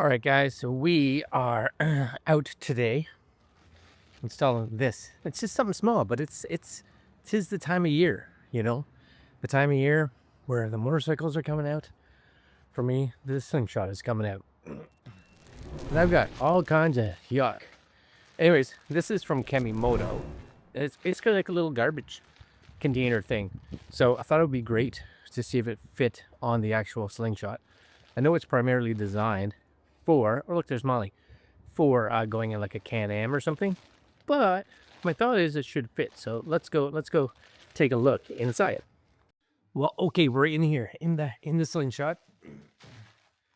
All right, guys, so we are out today installing this. It's just something small, but tis the time of year, the time of year where the motorcycles are coming out. For me, this slingshot is coming out, and I've got all kinds of yuck. Anyways, this is from Kemimoto. It's basically like a little garbage container thing. So I thought it would be great to see if it fit on the actual slingshot. I know it's primarily designed for, oh look, there's Molly, for going in like a Can-Am or something. But my thought is it should fit. So let's go take a look inside. Well, okay, we're in here in the slingshot.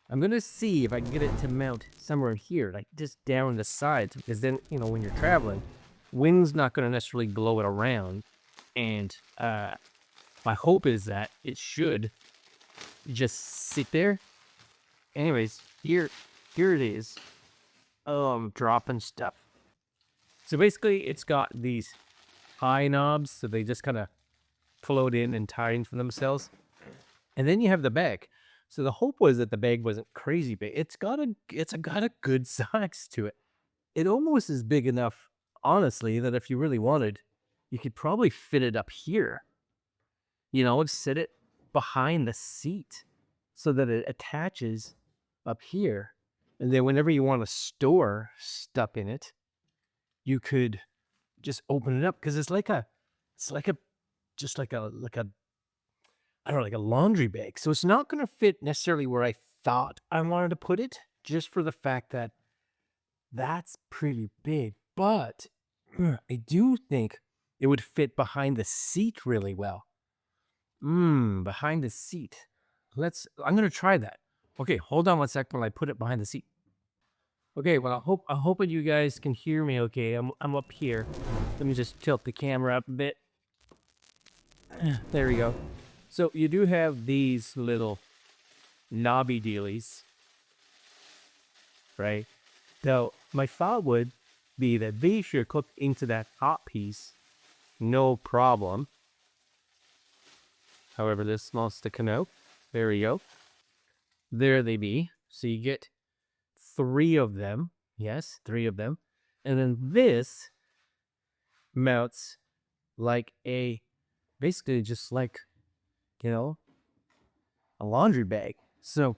I'm gonna see if I can get it to mount somewhere here, like just down the sides, because then when you're traveling, wind's not gonna necessarily blow it around. And my hope is that it should just sit there. Anyways, here it is. Oh, I'm dropping stuff. So basically, it's got these high knobs, so they just kind of float in and tie in for themselves. And then you have the bag. So the hope was that the bag wasn't crazy big. It's got a good size to it. It almost is big enough, honestly, that if you really wanted, you could probably fit it up here. Sit it behind the seat so that it attaches up here. And then whenever you want to store stuff in it, you could just open it up, because it's like a I don't know, like a laundry bag. So it's not going to fit necessarily where I thought I wanted to put it, just for the fact that that's pretty big. But I do think it would fit behind the seat really well. Behind the seat. I'm going to try that. Okay, hold on one second while I put it behind the seat. Okay, well, I'm hoping you guys can hear me okay. I'm up here. Let me just tilt the camera up a bit. There we go. So you do have these little knobby dealies, right? Now, my thought would be that they should hook into that top piece, no problem. However, this wants to come out. There we go. There they be. So you get 3 of them. Yes, 3 of them. And then this mounts like basically just like, a laundry bag. So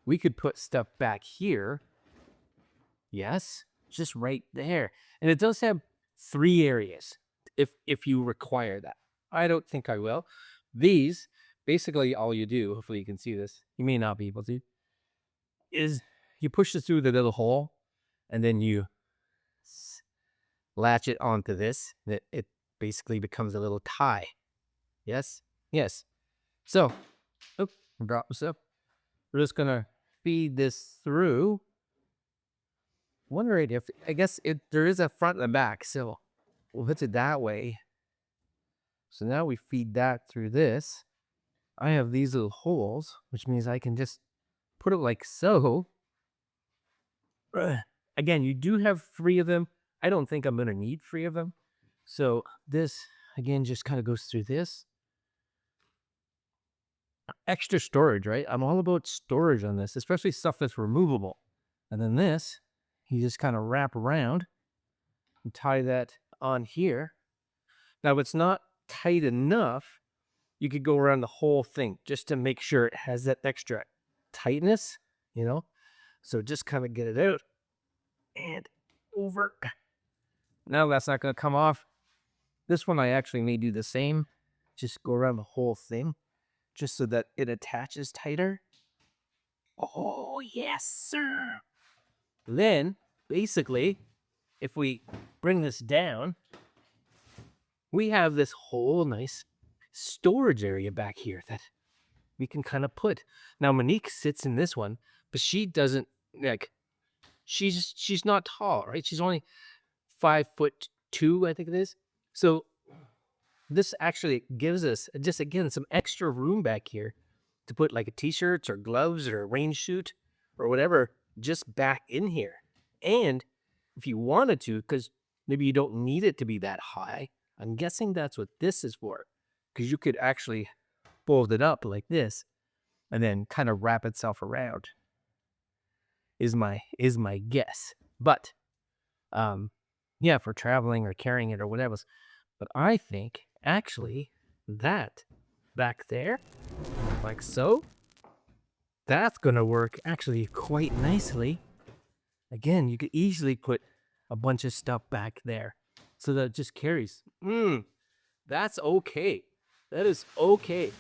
we could put stuff back here. Yes, just right there. And it does have 3 areas if you require that. I don't think I will. These, basically all you do, hopefully you can see this, you may not be able to, is you push this through the little hole, and then you latch it onto this. It basically becomes a little tie. Yes? Yes. So, drop this up. We're just gonna feed this through. Wondering if, I guess there is a front and a back, so we'll put it that way. So now we feed that through this. I have these little holes, which means I can just put it like so. Again, you do have 3 of them. I don't think I'm gonna need 3 of them. So this, again, just kind of goes through this. Extra storage, right? I'm all about storage on this, especially stuff that's removable. And then this, you just kind of wrap around and tie that on here. Now, it's not tight enough. You could go around the whole thing just to make sure it has that extra tightness, So just kind of get it out and over. Now that's not going to come off. This one I actually may do the same. Just go around the whole thing just so that it attaches tighter. Oh, yes, sir. Then, basically, if we bring this down, we have this whole nice storage area back here that we can kind of put. Now, Monique sits in this one, but she doesn't, she's not tall, right? She's only 5'2", I think it is. So this actually gives us, just again, some extra room back here to put like a t-shirts or gloves or a rain suit or whatever just back in here. And if you wanted to, because maybe you don't need it to be that high, I'm guessing that's what this is for, because you could actually fold it up like this and then kind of wrap itself around. is my guess. But yeah, for traveling or carrying it or whatever. But I think actually that back there, like so, that's gonna work actually quite nicely. Again, you could easily put a bunch of stuff back there so that it just carries. That's okay. That is okay.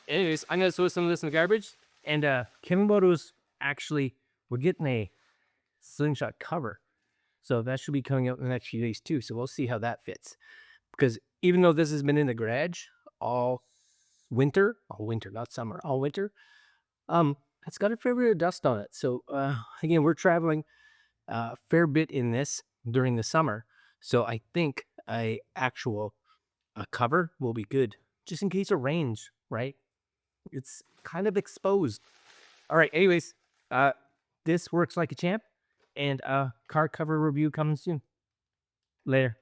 Anyways, I'm gonna throw some of this in the garbage. And Kimboru's actually, we're getting a slingshot cover. So that should be coming out in the next few days too. So we'll see how that fits. Because even though this has been in the garage all winter, not summer, all winter, it's got a fair bit of dust on it. So again, we're traveling a fair bit in this during the summer. So I think a cover will be good, just in case it rains, right? It's kind of exposed. All right, anyways, this works like a champ, and car cover review coming soon. Later.